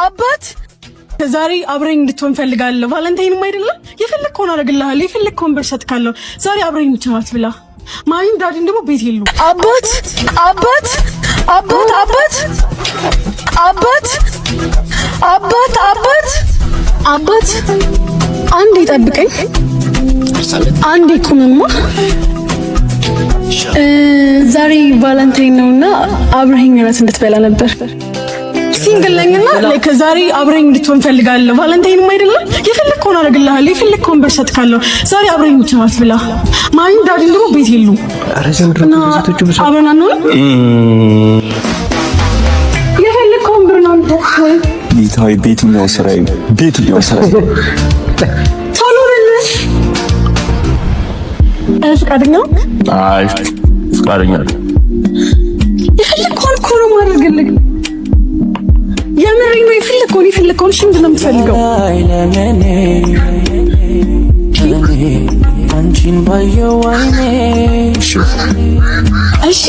አባት ዛሬ አብረኝ እንድትሆን ፈልጋለሁ። ቫለንታይንም አይደለም የፈለግከውን አደርግልሃለሁ፣ የፈለግከውን ብር እሰጥካለሁ። ዛሬ አብረኝ ብቻት ብላ ማሚም ዳዲም ደግሞ ቤት የሉ። አባት አባት አባት አባት አባት አባት አባት አባት አንዴ ጠብቀኝ፣ አንዴ ቁምማ። ዛሬ ቫለንታይን ነውና አብረኝ እራት እንድትበላ ነበር። ሲንግል ነኝና ዛሬ አብረኝ እንድትሆን ፈልጋለሁ። ቫለንታይንም አይደለም የፈለግከውን አደርግልሃለሁ፣ የፈለግከውን ብር እሰጥካለሁ። ዛሬ አብረኝ ብቻት ብላ ማሚም ዳዲም ደግሞ ቤት የሉ። አብረን አንሆንም። የፈለግከውን ብር ነው ጌታዬ። ቤትኛው ስራዬ ቤትኛው ስራዬ ቶሎ በልሽ። ፍቃደኛ? አይ ፍቃደኛ አይደል። የፈለግከውን እኮ ነው የማደርግልህ። የምሬን ነው። የፈለግከውን እሺ፣ ምንድን ነው የምትፈልገው? አንቺን ባየው አይኔ እሺ